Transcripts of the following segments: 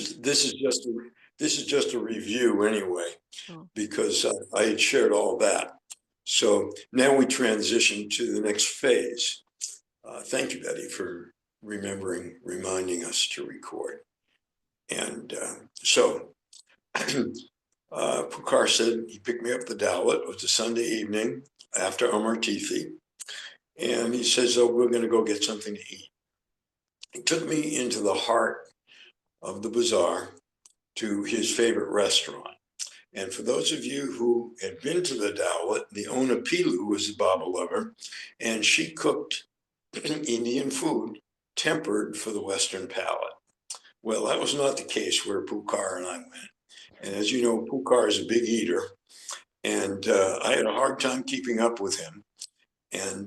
is just a review anyway, Oh. because I had shared all that. So now we transition to the next phase. Thank you, Betty, for reminding us to record. And so Pukar said he picked me up the Dowlet. It was a Sunday evening after Amartithi. And he says, oh, we're going to go get something to eat. He took me into the heart of the bazaar to his favorite restaurant. And for those of you who had been to the Dowlet, the owner Pilu was a Baba lover, and she cooked Indian food tempered for the Western palate. Well, that was not the case where Pukar and I went. And as you know, Pukar is a big eater, and I had a hard time keeping up with him. And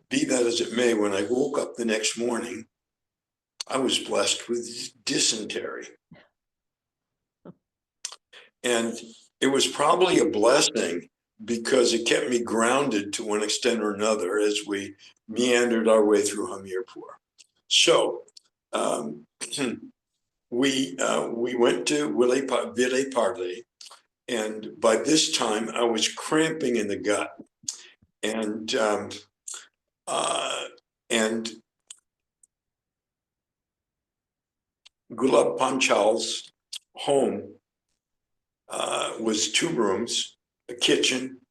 be that as it may, when I woke up the next morning, I was blessed with dysentery. And it was probably a blessing because it kept me grounded to one extent or another as we meandered our way through Hamirpur. So we went to Ville Parle, and by this time I was cramping in the gut, and Gulab Panchal's home was 2 rooms, a kitchen,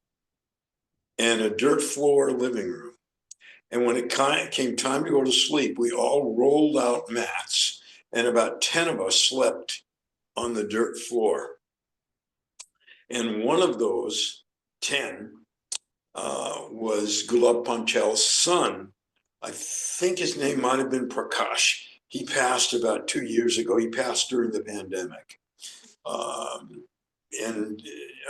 and a dirt floor living room. And when it came time to go to sleep, we all rolled out mats, and about 10 of us slept on the dirt floor. And one of those 10 was Gulab Panchal's son. I think his name might have been Prakash. He passed about 2 years ago. He passed during the pandemic. And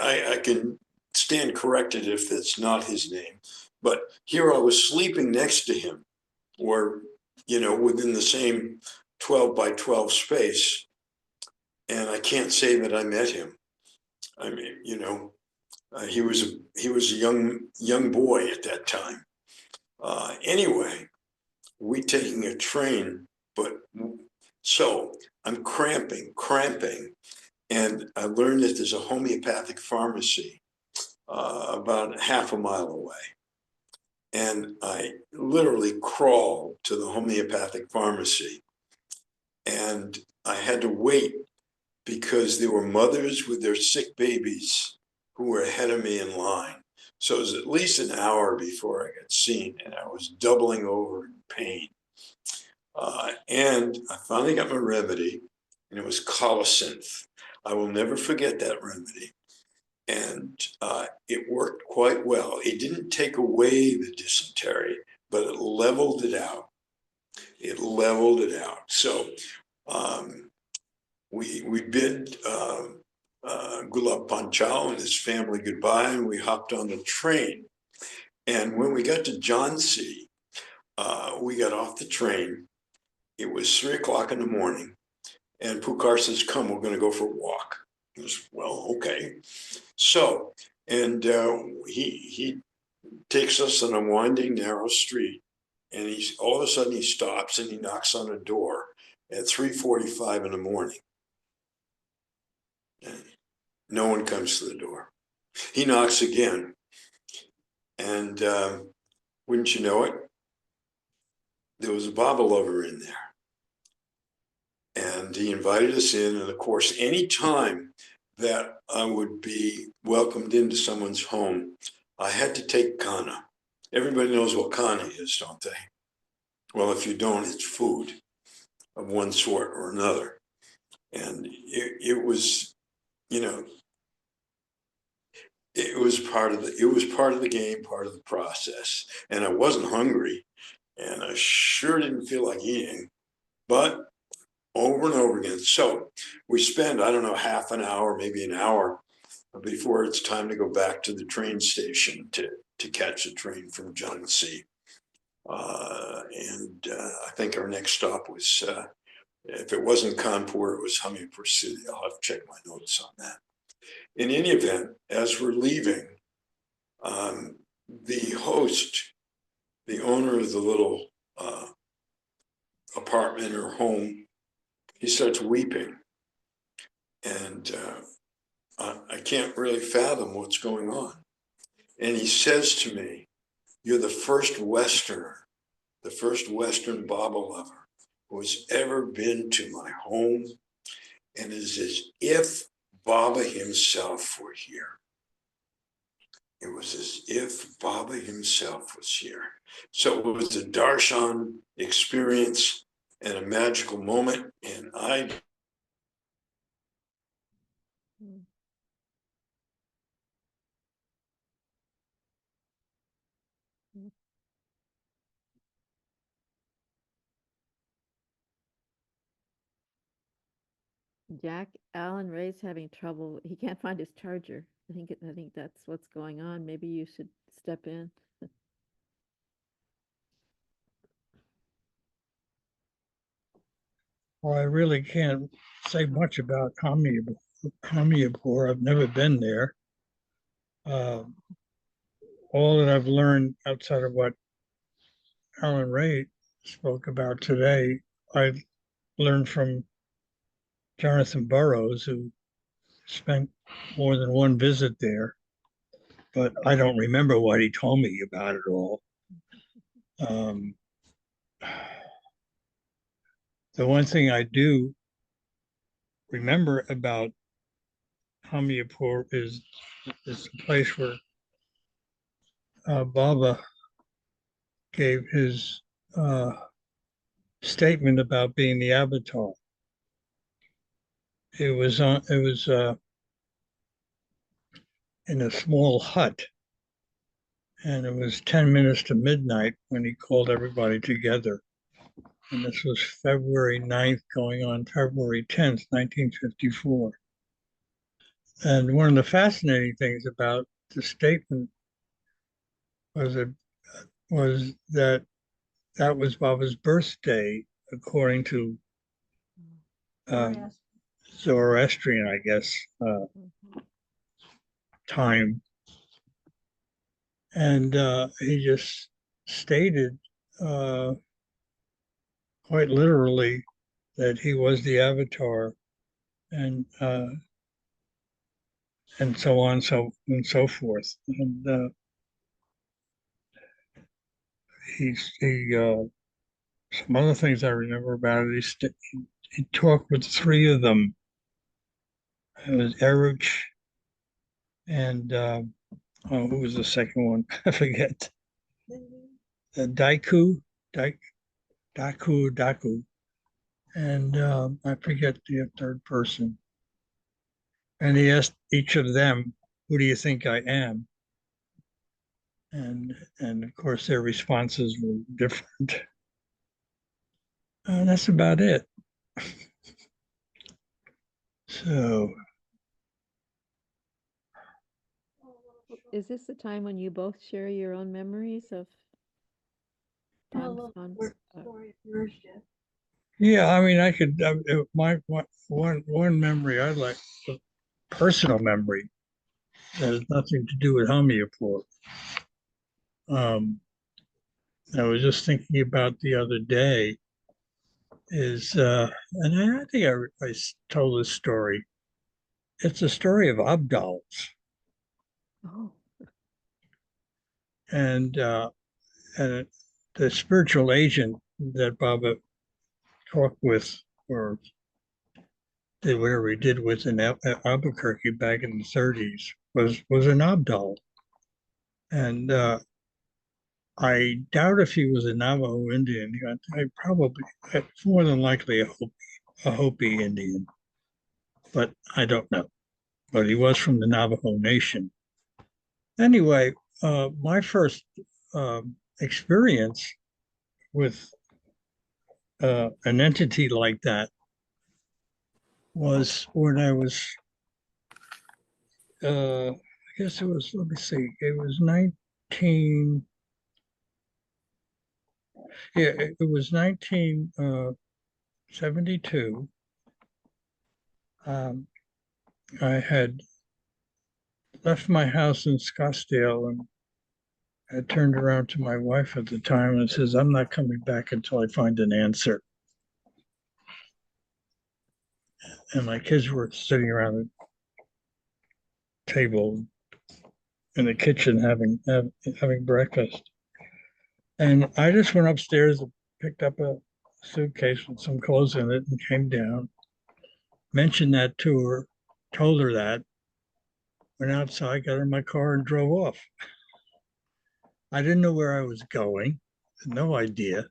I can stand corrected if that's not his name. But here I was sleeping next to him, or, within the same 12 by 12 space. And I can't say that I met him. I mean, he was a young boy at that time. Anyway, we taking a train, so I'm cramping, and I learned that there's a homeopathic pharmacy about half a mile away. And I literally crawled to the homeopathic pharmacy, and I had to wait because there were mothers with their sick babies who were ahead of me in line. So it was at least an hour before I got seen, and I was doubling over in pain. And I finally got my remedy, and it was colocynth. I will never forget that remedy. And it worked quite well. It didn't take away the dysentery, but it leveled it out. So we bid Gulab Panchal and his family goodbye, and we hopped on the train. And when we got to Jhansi, we got off the train. It was 3 o'clock in the morning, and Pukar says, "Come, we're going to go for a walk." I was, well, okay. So, and he takes us on a winding, narrow street, and all of a sudden he stops and he knocks on a door at 3:45 in the morning. And no one comes to the door. He knocks again, and wouldn't you know it, there was a Baba lover in there. And he invited us in, and of course, any time that I would be welcomed into someone's home, I had to take kana. Everybody knows what kana is, don't they? Well, if you don't, it's food of one sort or another. And it was, it was part of the game, part of the process. And I wasn't hungry, and I sure didn't feel like eating, but over and over again. So we spend, I don't know, half an hour, maybe an hour before it's time to go back to the train station to catch a train from Jhansi. And I think our next stop was, if it wasn't Kanpur, it was Hamirpur City. I'll have to check my notes on that. In any event, as we're leaving, the host, the owner of the little apartment or home, he starts weeping. and I can't really fathom what's going on. And he says to me, "You're the first Westerner, the first Western Baba lover who has ever been to my home, and it is as if Baba himself were here." It was as if Baba himself was here. So it was a darshan experience and a magical moment. And I Jack, Alan Ray's having trouble. He can't find his charger. I think that's what's going on. Maybe you should step in. Well, I really can't say much about Hamiyapur. I've never been there. Uh, all that I've learned outside of what Alan Ray spoke about today, I learned from Jonathan Burrows, who spent more than one visit there, but I don't remember what he told me about it all. Um, the one thing I do remember about Hamiyapur is the place where Baba gave his uh, statement about being the avatar. It was in a small hut, and it was 10 minutes to midnight when he called everybody together. And this was February 9th, going on February 10th, 1954. And one of the fascinating things about the statement was that was that that was Baba's birthday, according to uh, Zoroastrian, I guess, time. And he just stated uh, quite literally that he was the avatar, and so on, so forth. And he some other things I remember about it. He talked with three of them. It was Eruch and who was the second one? I forget. Daiku, Daku, and I forget the third person. And he asked each of them, "Who do you think I am?" And of course their responses were different. That's about it. So Is this the time when you both share your own memories of times gone? yeah, I mean, I could my one memory I like, a personal memory that has nothing to do with Homeopore. Um, I was just thinking about the other day is, and I think I told this story. It's a story of Abdals, Oh, and and the spiritual agent that Baba talked with or did whatever he did with in Albuquerque back in the 30s was an Abdal, and I doubt if he was a Navajo Indian. I probably, more than likely, a Hopi Indian, but I don't know. But he was from the Navajo Nation. Anyway, my first experience with an entity like that was when I was, I guess it was, let me see, it was 19, yeah, it was 1972. Um, I had left my house in Scottsdale and I turned around to my wife at the time and says, "I'm not coming back until I find an answer." and my kids were sitting around the table in the kitchen having breakfast. And I just went upstairs and picked up a suitcase with some clothes in it and came down, mentioned that to her, told her that, went outside, got in my car and drove off. I didn't know where I was going, no idea.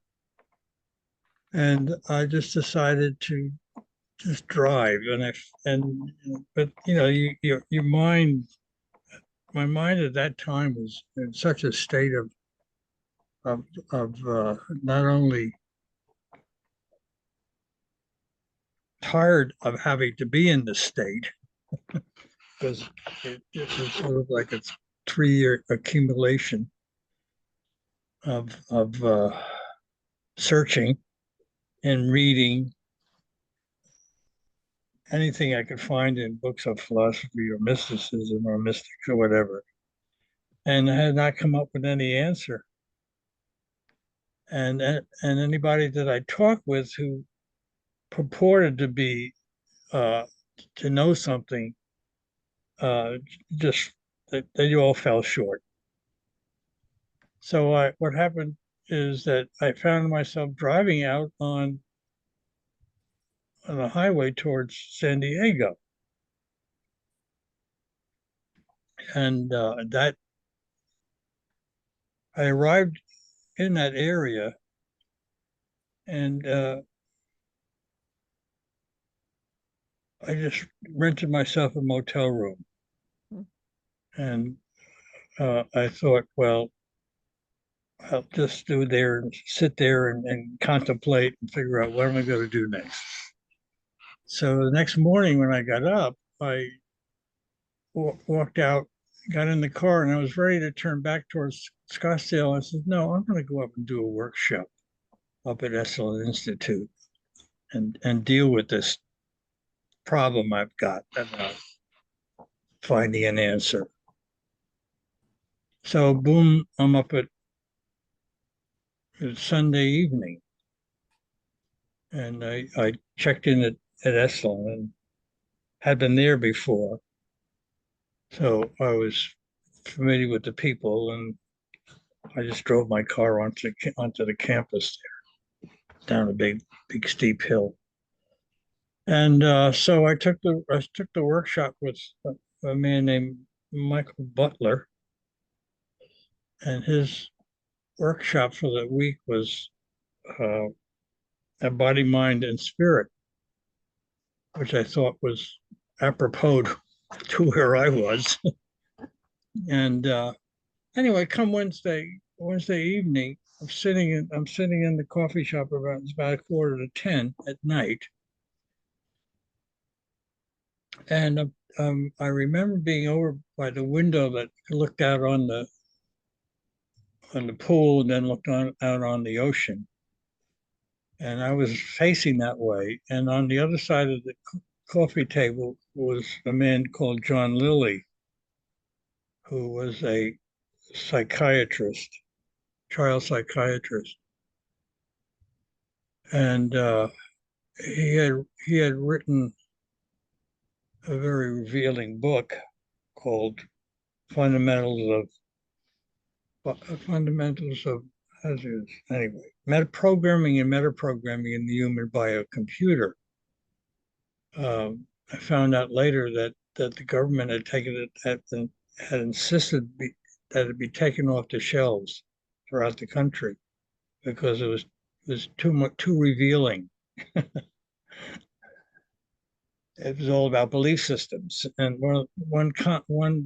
And I just decided to just drive. But you know, your mind, my mind at that time was in such a state of not only tired of having to be in this state, because it was sort of like a 3-year accumulation of searching and reading anything I could find in books of philosophy or mysticism or mystics or whatever. And I had not come up with any answer. And anybody that I talked with who purported to be to know something, just they all fell short. So what happened is that I found myself driving out on a highway towards San Diego, and that I arrived in that area, and I just rented myself a motel room, and I thought, well, I'll just do there and sit there and contemplate and figure out what am I going to do next. So the next morning when I got up, I walked out, got in the car, and I was ready to turn back towards Scottsdale. I said, no, I'm going to go up and do a workshop up at Esalen Institute and deal with this problem I've got about finding an answer. So boom, I'm up at Sunday evening, and I checked in at Esalen and had been there before. So I was familiar with the people, and I just drove my car onto the campus there, down a big steep hill. And so I took the workshop with a man named Michael Butler, and his workshop for the week was a body, mind, and spirit, which I thought was apropos to where I was. And anyway, come Wednesday evening, I'm sitting in the coffee shop it's about 9:45 at night, and I remember being over by the window that looked out on the pool and then looked out on the ocean. And I was facing that way. And on the other side of the coffee table was a man called John Lilly, who was a psychiatrist, child psychiatrist. And he had written a very revealing book called Fundamentals of anyway, programming and metaprogramming in the human biocomputer. I found out later that the government had taken it had insisted that it be taken off the shelves throughout the country because it was too revealing. It was all about belief systems, and one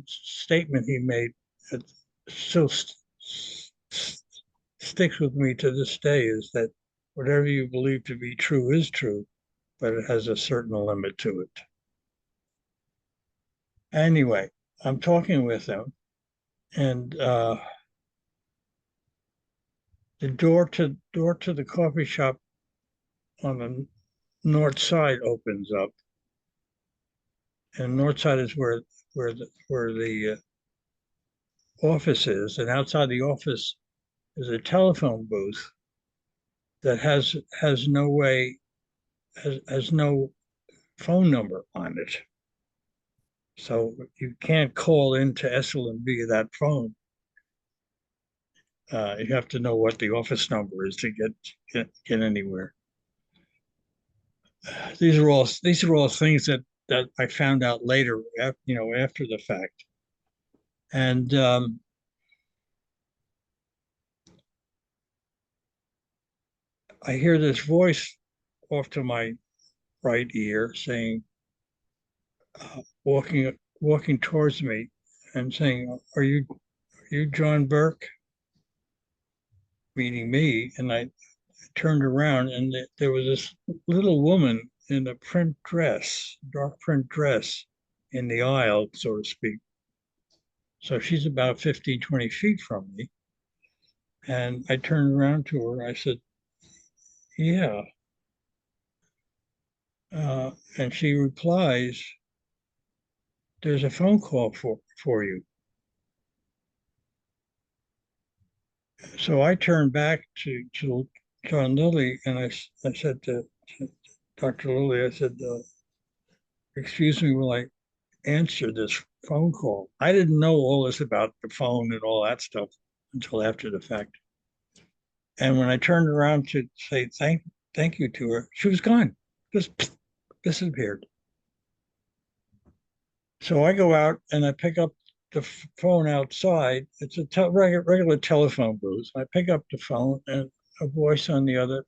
statement he made that still sticks with me to this day is that whatever you believe to be true is true, but it has a certain limit to it. Anyway, I'm talking with him, and the door to the coffee shop on the north side opens up, and north side is where the office is, and outside the office is a telephone booth that has no phone number on it. So you can't call into Esalen via that phone. You have to know what the office number is to get anywhere. These are all things that I found out later, after the fact. And I hear this voice off to my right ear saying, walking towards me and saying, "Are you John Burke?" Meaning me. And I turned around, and there was this little woman in a dark print dress, in the aisle, so to speak. So she's about 15, 20 feet from me. And I turned around to her. I said, "Yeah." And she replies, "There's a phone call for you." So I turned back to John Lilly, and I said to Dr. Lilly, I said, "Excuse me, will I answer this phone call?" I didn't know all this about the phone and all that stuff until after the fact. And when I turned around to say thank you to her, she was gone, just disappeared. So I go out and I pick up the phone outside. It's a regular telephone booth. I pick up the phone, and a voice on the other.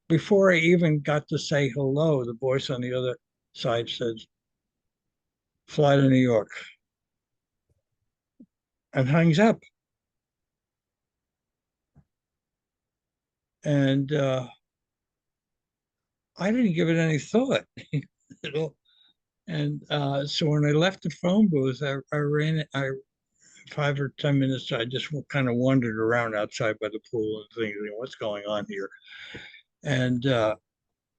Before I even got to say hello, the voice on the other side says, "Fly to New York," and hangs up. And I didn't give it any thought, you know. And so when I left the phone booth, I ran it. 5 or 10 minutes. I just kind of wandered around outside by the pool and thinking, "What's going on here?" And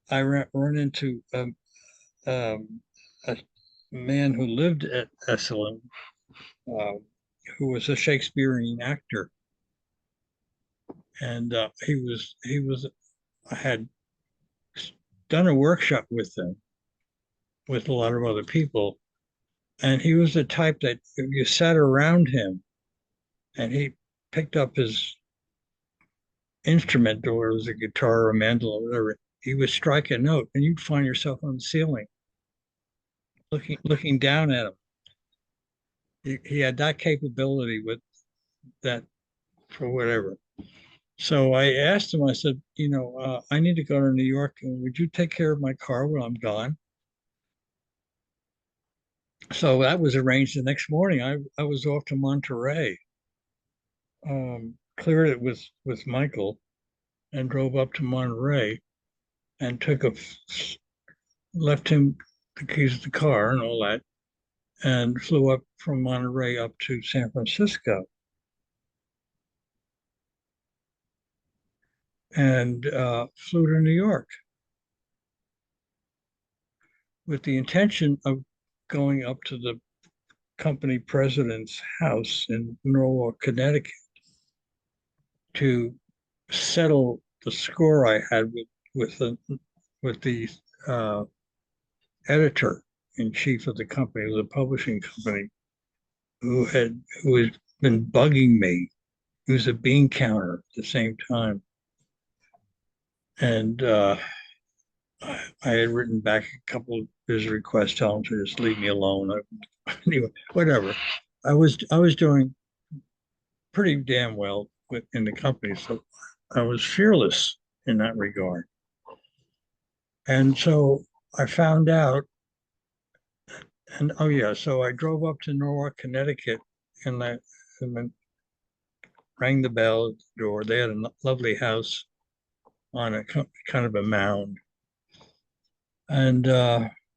I run into a man who lived at Esalen, uh, who was a Shakespearean actor, and I had done a workshop with him with a lot of other people, and he was the type that if you sat around him and he picked up his instrument, or it was a guitar or a mandolin or whatever, he would strike a note and you'd find yourself on the ceiling looking down at him. He had that capability with that, for whatever. So I asked him, I said, "I need to go to New York. And would you take care of my car when I'm gone?" So that was arranged. The next morning, I was off to Monterey, cleared it with Michael, and drove up to Monterey and left him the keys of the car and all that, and flew up from Monterey up to San Francisco, and flew to New York with the intention of going up to the company president's house in Norwalk, Connecticut, to settle the score I had with the uh, editor in chief of the company, the publishing company, who had been bugging me. He was a bean counter at the same time, and I had written back a couple of his requests, telling him to just leave me alone. Anyway, whatever. I was doing pretty damn well in the company, so I was fearless in that regard. And so I found out, and oh yeah, so I drove up to Norwalk, Connecticut, and then rang the bell at the door. They had a lovely house on a kind of a mound, and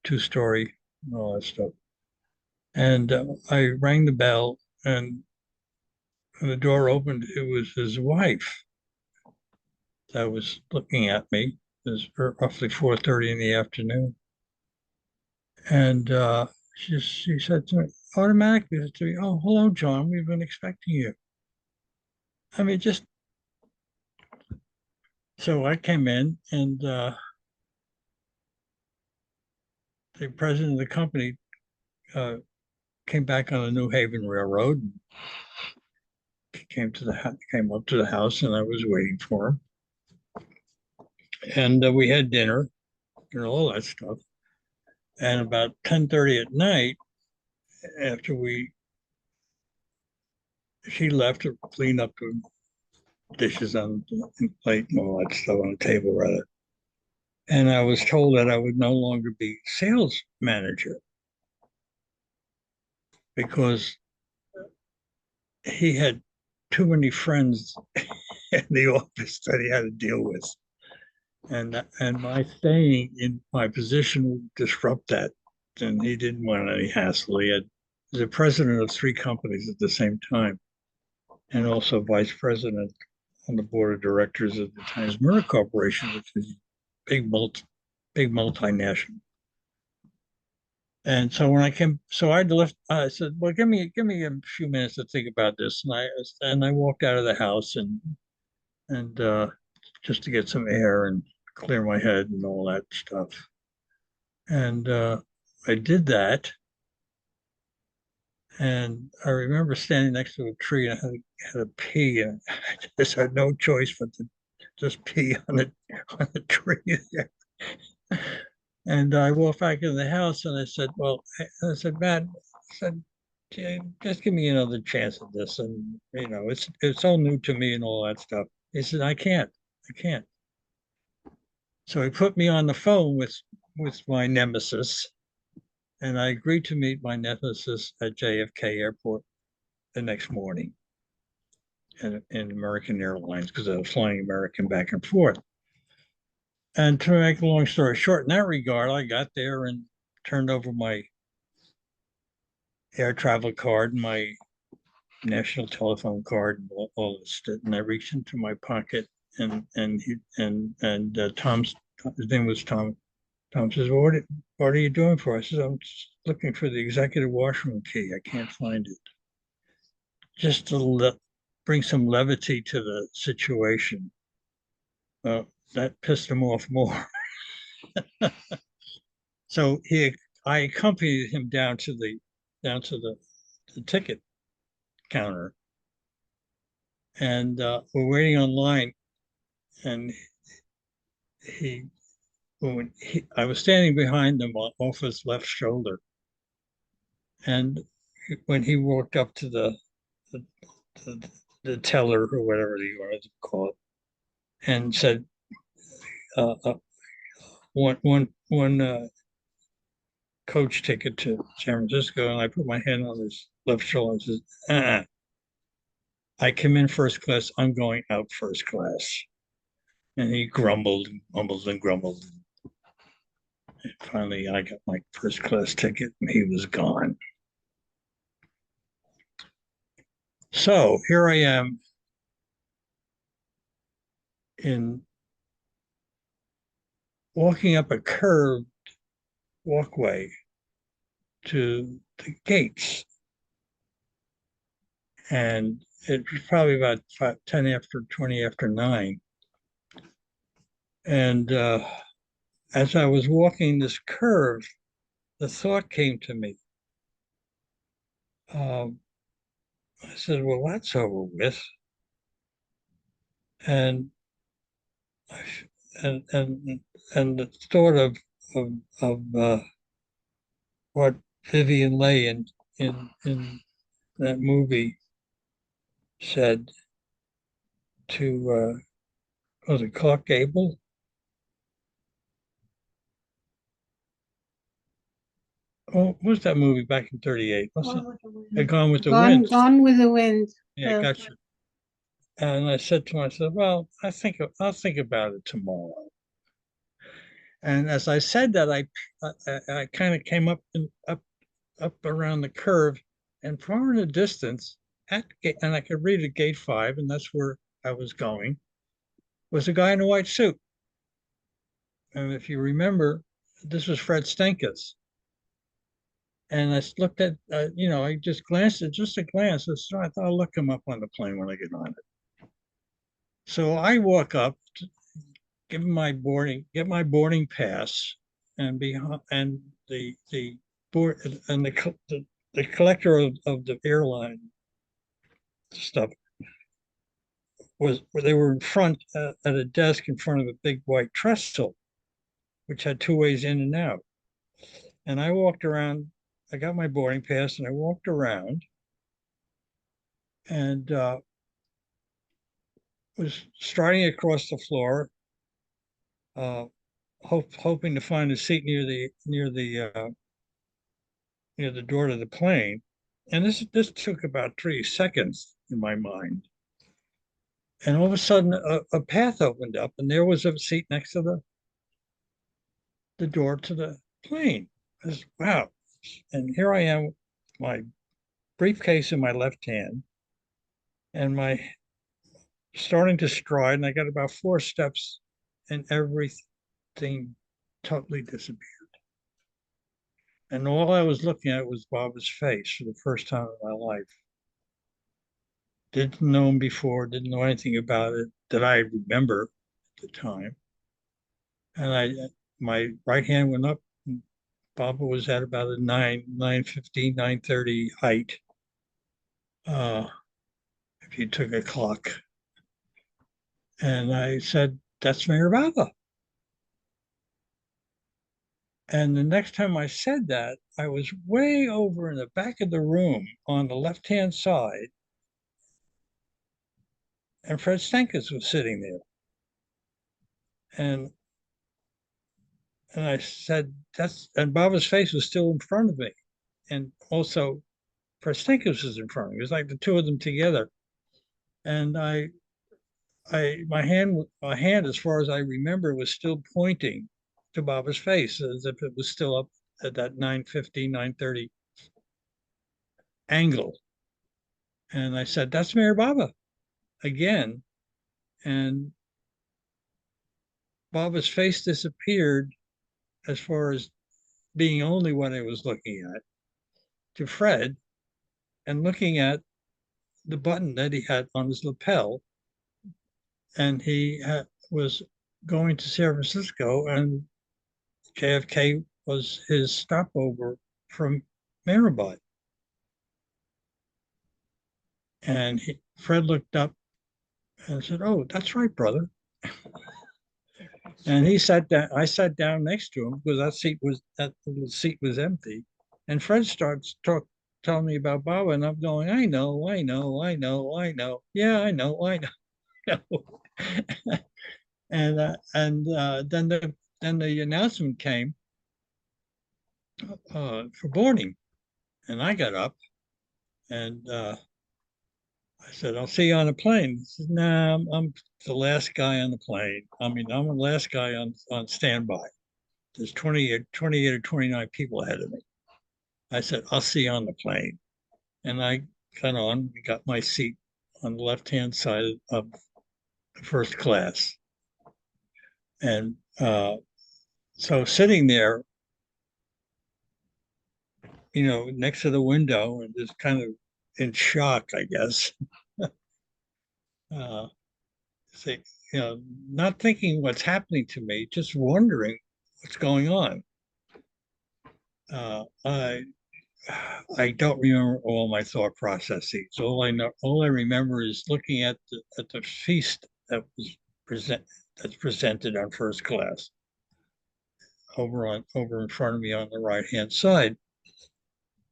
2-story and all that stuff. And I rang the bell, and when the door opened, it was his wife that was looking at me. It was roughly 4:30 in the afternoon. And she said to me, automatically said to me, "Oh, hello, John. We've been expecting you." I mean, just so I came in, and the president of the company came back on the New Haven Railroad, and came up to the house, and I was waiting for him. And we had dinner and all that stuff. And about 10:30 at night, after she left to clean up the dishes on the plate and all that stuff on the table, rather. And I was told that I would no longer be sales manager because he had too many friends in the office that he had to deal with. And my staying in my position would disrupt that. And he didn't want any hassle. He was the president of 3 companies at the same time, and also vice president on the board of directors of the Times Murray Corporation, which is big multinational. And so when I came, so I said, well, give me a few minutes to think about this. And I walked out of the house and just to get some air and clear my head and all that stuff. And I did that. And I remember standing next to a tree, and I had to pee, and I just had no choice but to just pee on the tree there. And I walked back into the house, and I said, Matt, I said, just give me another chance at this. And, it's all new to me and all that stuff. He said, I can't. So he put me on the phone with my nemesis, and I agreed to meet my nemesis at JFK Airport the next morning in American Airlines, because I was flying American back and forth. And to make a long story short, in that regard, I got there and turned over my air travel card and my national telephone card and all this stuff. And I reached into my pocket, and Tom's, his name was Tom. Tom says, well, what are you doing for? I said, I'm just looking for the executive washroom key. I can't find it. Just to bring some levity to the situation. Well, that pissed him off more. So I accompanied him down to the ticket counter, and we're waiting online. And I was standing behind him off his left shoulder, and when he walked up to the teller or whatever you want to call it, and said, one coach ticket to San Francisco, and I put my hand on his left shoulder and says, I come in first class, I'm going out first class. And he grumbled and mumbled and grumbled. And finally, I got my first class ticket, and he was gone. So here I am walking up a curved walkway to the gates. And it was probably about 10 after 20 after 9. And as I was walking this curve, the thought came to me. I said, well, that's over with. And the thought of what Vivian Leigh in that movie said to was it Clark Gable? Oh, what was that movie back in '38? Gone with the Wind. Gone with the Wind. Yeah, gotcha. And I said to myself, well, I'll think about it tomorrow. And as I said that, I kind of came up around the curve, and far in the distance, and I could read at gate 5, and that's where I was going, was a guy in a white suit. And if you remember, this was Fred Stenkus. And I looked at, I just glanced at just a glance. So I thought I'll look him up on the plane when I get on it. So I walk up, get my boarding pass, and the board and the collector of the airline stuff was they were in front at a desk in front of a big white trestle, which had two ways in and out. And I walked around. I got my boarding pass, and I walked around, and was striding across the floor, hoping to find a seat near the door to the plane. And this took about 3 seconds in my mind. And all of a sudden, a path opened up, and there was a seat next to the door to the plane. I was, wow. And here I am, my briefcase in my left hand, and my starting to stride, and I got about 4 steps, and everything totally disappeared. And all I was looking at was Bob's face for the first time in my life. Didn't know him before, didn't know anything about it that I remember at the time. And my right hand went up, and Baba was at about a 9:15, 9:30 height. If you took a clock. And I said, "That's Mayor Baba." And the next time I said that, I was way over in the back of the room on the left-hand side, and Fred Stankus was sitting there. And I said, and Baba's face was still in front of me. And also Fred Stankus was in front of me. It was like the two of them together. And my hand, as far as I remember, was still pointing to Baba's face as if it was still up at that 9:50, 9:30 angle. And I said, "That's Mayor Baba," again. And Baba's face disappeared as far as being only what I was looking at to Fred and looking at the button that he had on his lapel. And he was going to San Francisco, and JFK was his stopover from Mirabai. And Fred looked up and said, "Oh, that's right, brother." And he sat down. I sat down next to him because that little seat was empty. And Fred starts telling me about Baba, and I'm going, "I know, I know, I know, I know. Yeah, I know, I know." And then the announcement came for boarding, and I got up and I said, "I'll see you on the plane." He said, "Nah, I'm the last guy on the plane. I mean, I'm the last guy on standby. There's 28 or 29 people ahead of me." I said, "I'll see you on the plane." And I got on, got my seat on the left-hand side of first class. And so sitting there, next to the window and just kind of in shock, I guess. uh, think, not thinking what's happening to me, just wondering what's going on. I don't remember all my thought processes. All I remember is looking at the feast that's presented on first class over in front of me on the right hand side,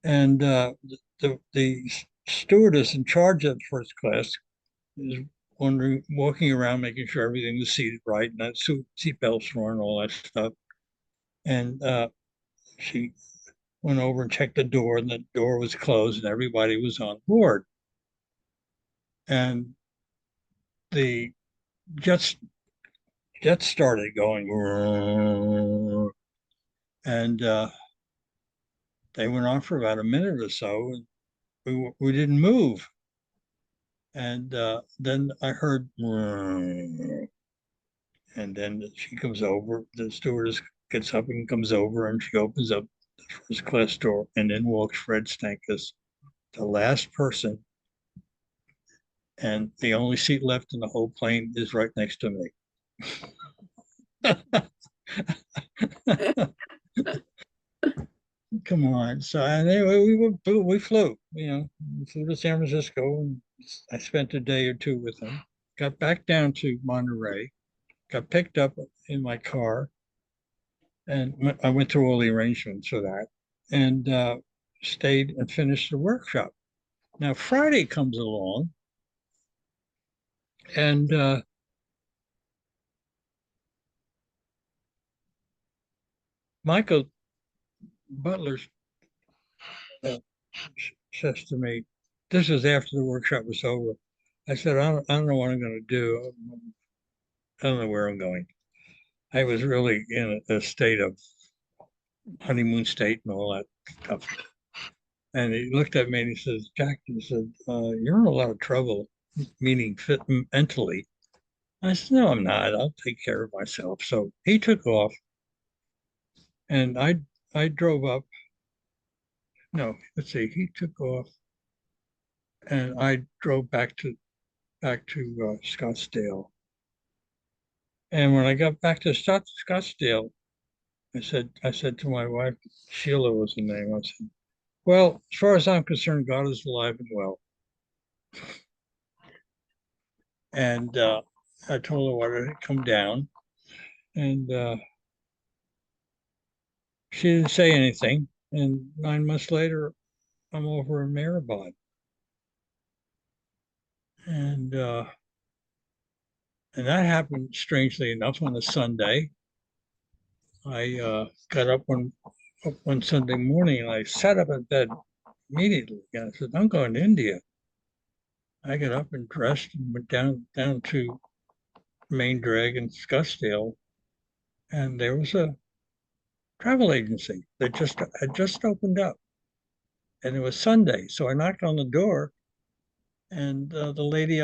and the stewardess in charge of first class is walking around making sure everything was seated right and that seat belts were on, all that stuff. And she went over and checked the door, and the door was closed, and everybody was on board. And the jets started going, and they went on for about a minute or so, and we didn't move. And then I heard, and then she comes over. The stewardess gets up and comes over, and she opens up the first class door, and in walks Fred Stankus, the last person, and the only seat left in the whole plane is right next to me. come on. So anyway, we flew, we flew to San Francisco, and I spent a day or two with him. Got back down to Monterey, got picked up in my car, and I went through all the arrangements for that, and stayed and finished the workshop. Now Friday comes along, and Michael Butler uh, says to me, this is after the workshop was over. I said, I don't know what I'm going to do. I don't know where I'm going. I was really in a state of honeymoon state and all that stuff. And he looked at me and he says, Jack, he said, you're in a lot of trouble, meaning fit mentally. I said, no, I'm not. I'll take care of myself. So he took off, and I drove up. No, let's see. He took off, and I drove back to Scottsdale. And when I got back to Scottsdale, I said to my wife, Sheila was the name. I said, well, as far as I'm concerned, God is alive and well. And I told her what had come down, and she didn't say anything. And 9 months later, I'm over in Maribod, and that happened strangely enough on a Sunday. I got up one Sunday morning, and I sat up in bed immediately. And I said, I'm going to India. I got up and dressed and went down to Main Drag in Scottsdale, and there was a travel agency that had just opened up, and it was Sunday. So I knocked on the door, and the lady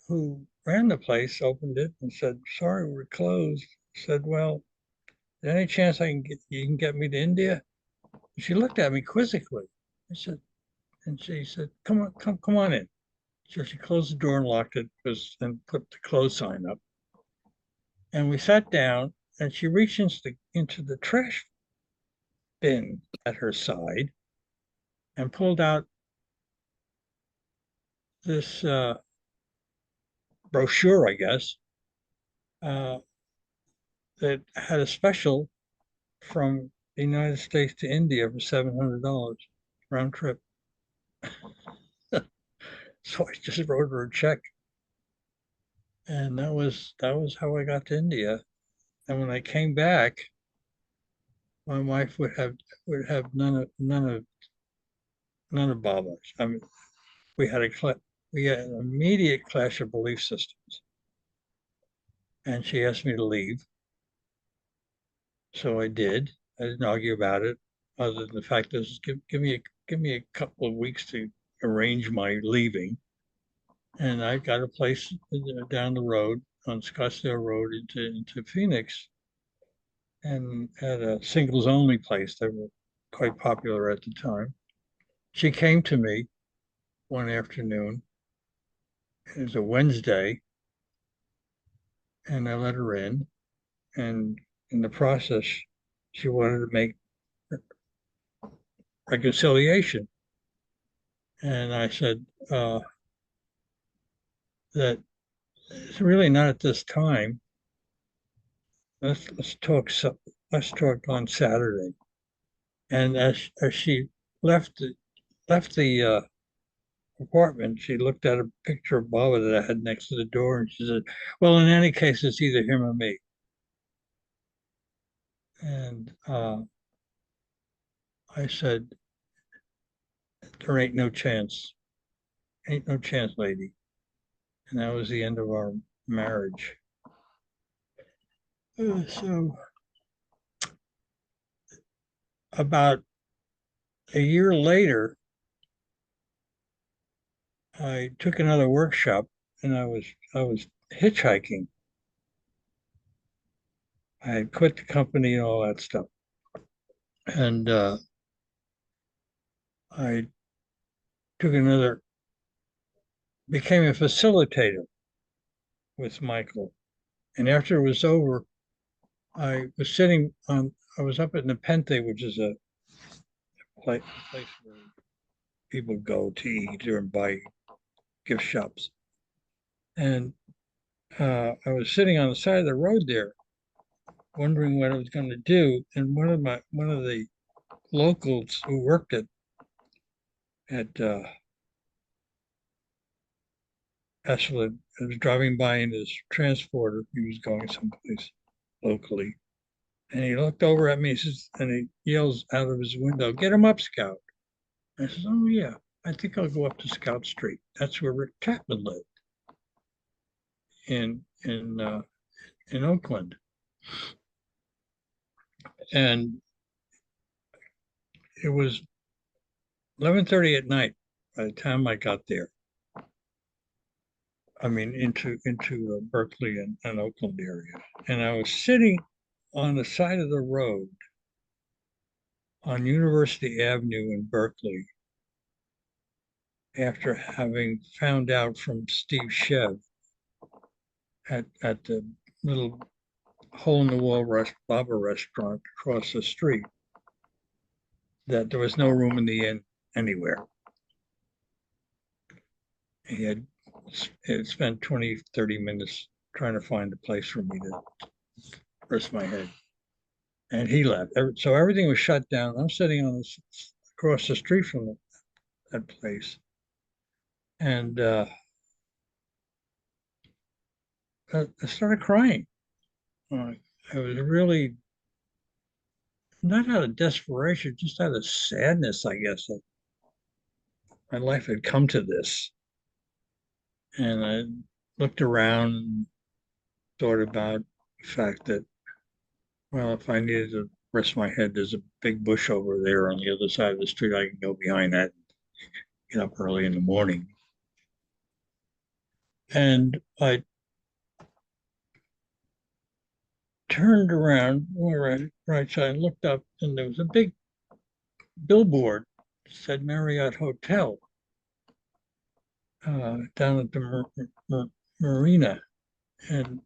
who ran the place opened it and said, "Sorry, we're closed." I said, "Well, is there any chance you can get me to India?" And she looked at me quizzically. I said, and she said, "Come on in." So she closed the door and locked it and put the close sign up. And we sat down, and she reached into the trash bin at her side and pulled out this brochure, I guess, uh, that had a special from the United States to India for $700 round trip. So I just wrote her a check, and that was how I got to India. And when I came back, my wife would have none of Baba's. I mean, we had an immediate clash of belief systems, and she asked me to leave, so I did. I didn't argue about it, other than the fact that give me a couple of weeks to arrange my leaving, and I got a place down the road on Scottsdale Road into Phoenix, and at a singles only place that were quite popular at the time. She came to me one afternoon. It was a Wednesday, and I let her in. And in the process, she wanted to make reconciliation. And I said that it's really not at this time. Let's talk. Let's talk on Saturday. And as she left the apartment, she looked at a picture of Baba that I had next to the door, and she said, "Well, in any case, it's either him or me." And I said, "There ain't no chance, lady." And that was the end of our marriage. So about a year later, I took another workshop, and I was hitchhiking. I had quit the company and all that stuff, and I took became a facilitator with Michael. And after it was over, I was sitting I was up at Nepenthe, which is a place where people go to eat or buy gift shops. And I was sitting on the side of the road there, wondering what I was going to do. And one of the locals who worked at Ashland was driving by in his transporter. He was going someplace locally. And he looked over at me and he yells out of his window, "Get him up, Scout." I said, "Oh, yeah, I think I'll go up to Scout Street." That's where Rick Chapman lived in Oakland. And it was 11:30 at night by the time I got there. I mean, into Berkeley and Oakland area. And I was sitting on the side of the road on University Avenue in Berkeley after having found out from Steve Shev at the little hole-in-the-wall Baba restaurant across the street that there was no room in the inn anywhere. He had spent 20, 30 minutes trying to find a place for me to rest my head. And he left. So everything was shut down. I'm sitting on across the street from that place. And I started crying. I was really not out of desperation, just out of sadness, I guess, that my life had come to this. And I looked around and thought about the fact that, well, if I needed to rest my head, there's a big bush over there on the other side of the street. I can go behind that and get up early in the morning. And I turned around, right side, and looked up, and there was a big billboard that said Marriott Hotel down at the marina. And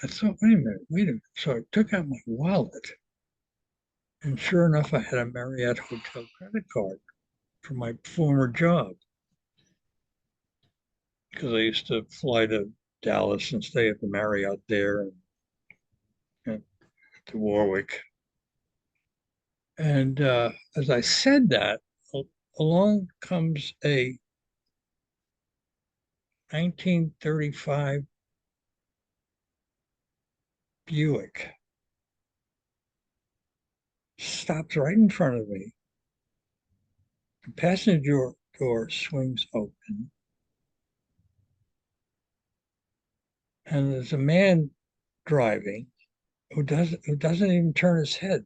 I thought, wait a minute. So I took out my wallet, and sure enough, I had a Marriott Hotel credit card from my former job because I used to fly to Dallas and stay at the Marriott there and to Warwick. And as I said that, along comes a 1935 Buick. Stops right in front of me. The passenger door swings open. And there's a man driving who doesn't even turn his head.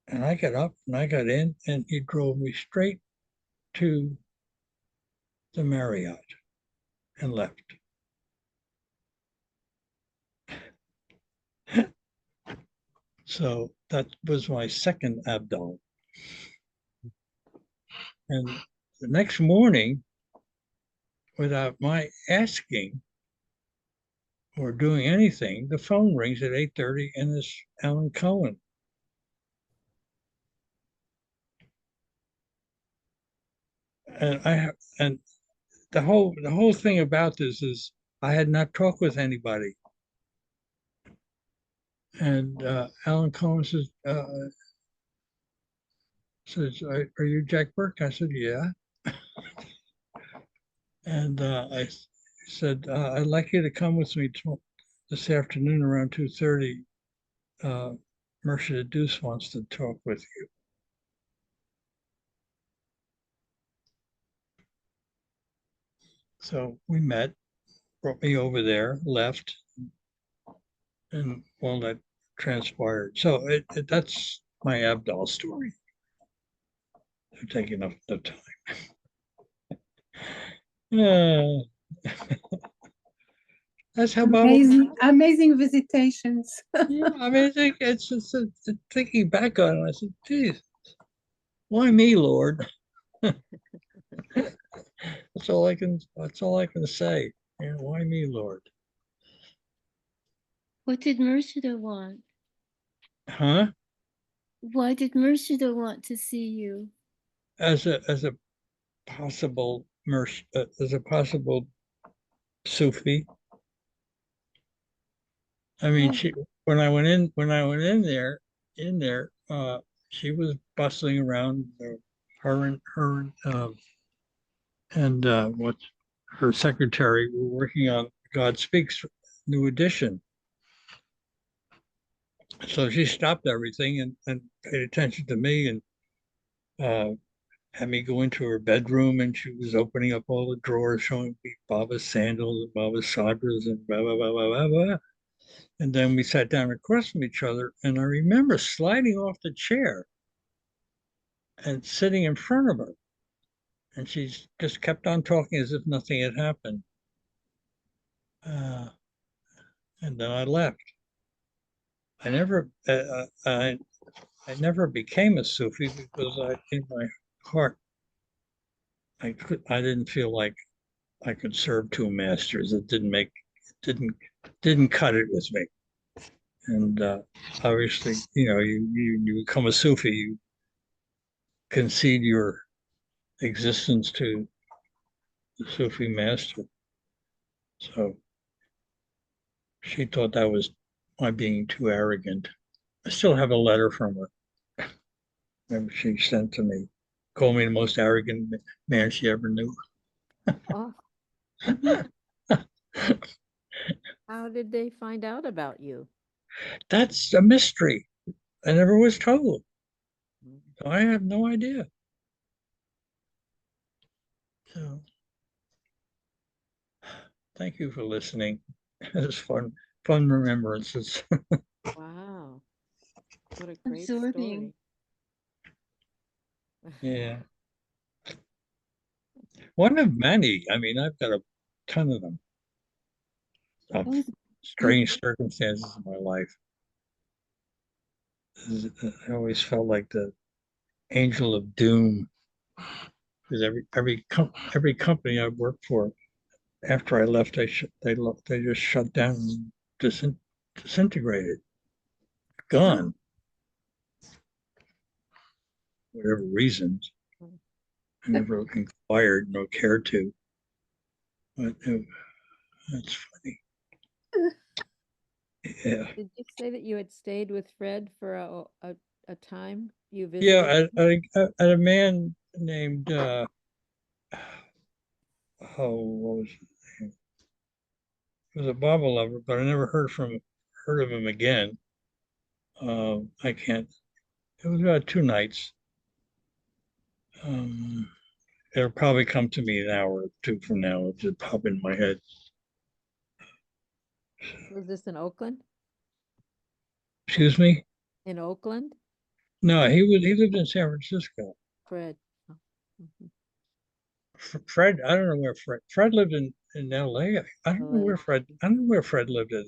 And I got up and I got in, and he drove me straight to the Marriott and left. So that was my second Abdul. And the next morning, without my asking or doing anything, the phone rings at 8:30, and it's Alan Cohen. And the whole thing about this is I had not talked with anybody. And Alan Cohen says, "Are you Jack Burke?" I said, "Yeah." And I said, "I'd like you to come with me this afternoon around 2:30. Mercia Deuce wants to talk with you." So we met, brought me over there, left, and all that transpired. So that's my Abdal story. They're taking up the time. That's how Bob. Amazing visitations. Yeah, I mean, it's just thinking back on it. I said, "Geez, why me, Lord?" That's all I can say. You know, why me, Lord? What did Mercer want? Huh? Why did Murshida want to see you? As a possible as a possible Sufi. I mean, Oh, when I went in there, she was bustling around. What her secretary were working on God Speaks new edition. So she stopped everything and paid attention to me and uh, had me go into her bedroom, and she was opening up all the drawers, showing me Baba's sandals and Baba's sabras and blah blah blah blah blah blah. And then we sat down across from each other, and I remember sliding off the chair and sitting in front of her. And she just kept on talking as if nothing had happened. Uh, and then I left. I never, I never became a Sufi because in my heart, I didn't feel like I could serve two masters. It didn't cut it with me. And obviously, you become a Sufi, you concede your existence to the Sufi master. So she thought that was my being too arrogant. I still have a letter from her. Remember, she sent to me, called me the most arrogant man she ever knew. Oh, how did they find out about you? That's a mystery. I never was told. Mm. I have no idea. So thank you for listening. It's fun remembrances. Wow, what a great absorbing. story. Yeah. One of many. I mean, I've got a ton of them. Of That was good. strange circumstances in my life. I always felt like the angel of doom because every company I worked for after I left, they just shut down and disintegrated, gone, whatever reasons. Mm. I never inquired nor cared to, but that's funny. Yeah, Did you say that you had stayed with Fred for a time? You visited? yeah. A man named what was his name? He was a Baba lover, but I never heard of him again. I can't. It was about 2 nights. Um, It'll probably come to me an hour or two from now. It'll just pop in my head. Was this in Oakland? Excuse me? In Oakland? No, he lived in San Francisco. Fred. Oh, mhm. Fred, I don't know where Fred lived in LA. I don't know LA. where Fred lived at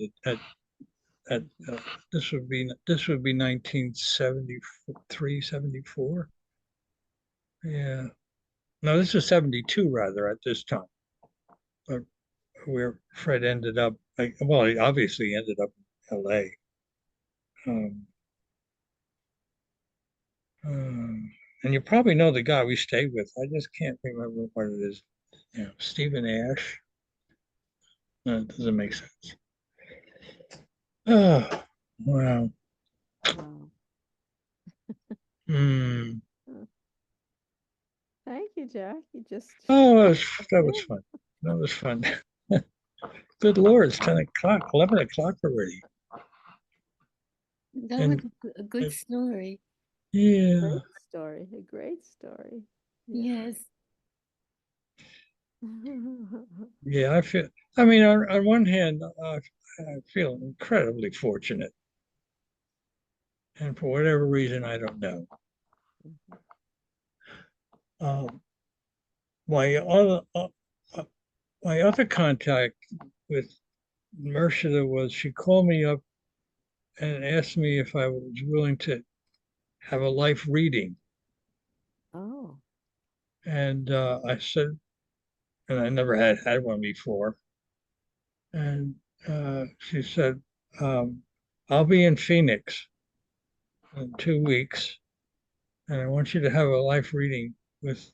this would be 1973, 74. Yeah. No, this was 72 rather at this time. But where Fred ended up, well, he obviously ended up in LA. Um, and you probably know the guy we stayed with. I just can't remember what it is. Stephen Ash. No, it doesn't make sense. Oh, wow. Wow. Hmm. Huh. Thank you, Jack. You just Oh, that's that was it. fun. That was fun. Good Lord, it's 10 o'clock, 11 o'clock already. That was And a good story. yeah, Great story. A great story. Yeah. Yes. yeah, I mean, on one hand, I feel incredibly fortunate. And for whatever reason, I don't know. Mhm. Um, my other, my other contact with Mershida was she called me up and asked me if I was willing to have a life reading. Oh, And I said, and I never had one before. And she said, I'll be in Phoenix. in 2 weeks. And I want you to have a life reading with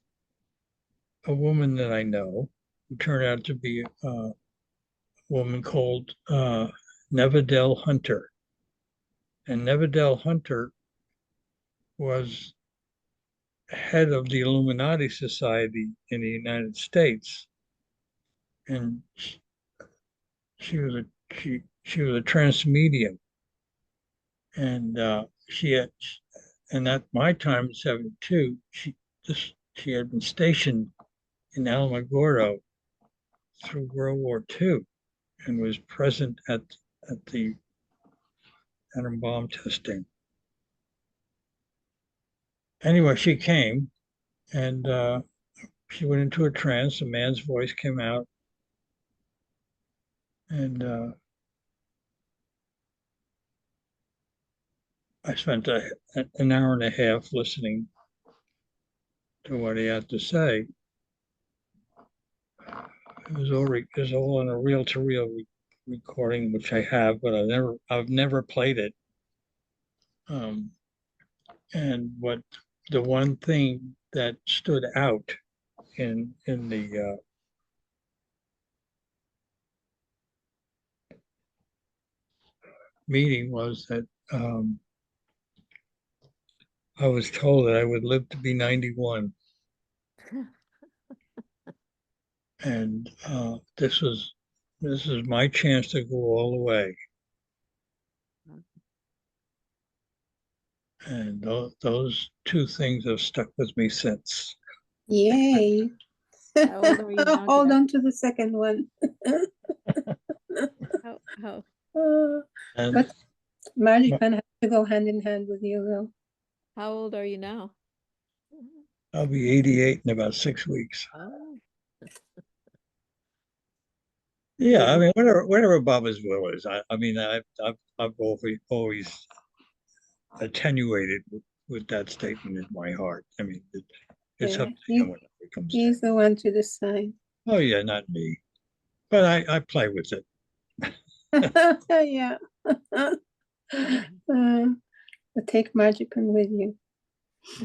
a woman that I know who turned out to be a woman called Nevadell Hunter. And Nevadell Hunter was head of the Illuminati Society in the United States. And she was a trance medium. And and at my time in 72, she had been stationed in Alamogordo through World War II and was present at the atom bomb testing. Anyway, she came and she went into a trance. A man's voice came out, and I spent an hour and a half listening to what he had to say. It was all in a reel-to-reel recording, which I have, but I've never played it. And the one thing that stood out in the meeting was that I was told that I would live to be 91. And this is my chance to go all the way. And those two things have stuck with me since. Yay. How old are you now, Hold Jack? on to the second one. How And But magic can have to go hand in hand with you, though. how old are you now? I'll be 88 in about 6 weeks. Oh, Yeah, I mean, whatever Baba's will is. I mean, I've always attenuated with that statement in my heart. I mean, it's Yeah, up to him when it comes to. He's the one to decide. Oh yeah, not me. But I play with it. Yeah. But take magic with you.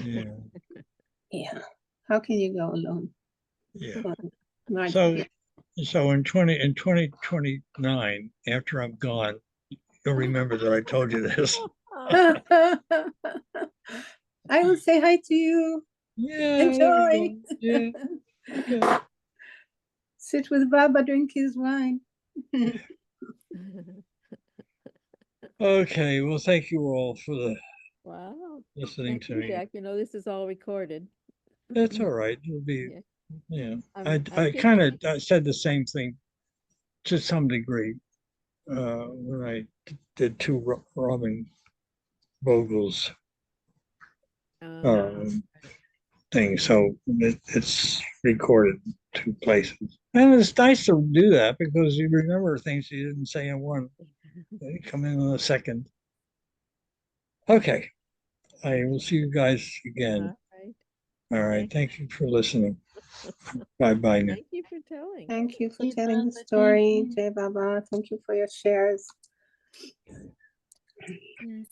Yeah, Yeah. How can you go alone? yeah. Magic. So in 2029, after I'm gone, you'll remember that I told you this. I will say hi to you. Yeah. Enjoy. Yeah. Okay. Sit with Baba, drink his wine. Okay. Well, thank you all for wow. listening Thank to you, me. Jack. You know, this is all recorded. That's all right. It'll be, Yeah. yeah. I'm I just- kind of said the same thing to some degree when I did two Robin Vogel's um, things. So it's recorded in 2 places. And it's nice to do that because you remember things you didn't say in one. They come in the second. Okay. I will see you guys again. all right. All right. Thank you for listening. Bye-bye now. Thank you for telling. Thank you for Hey, telling the Baba, thank story, you. Jai Baba. Thank you for your shares. Yes.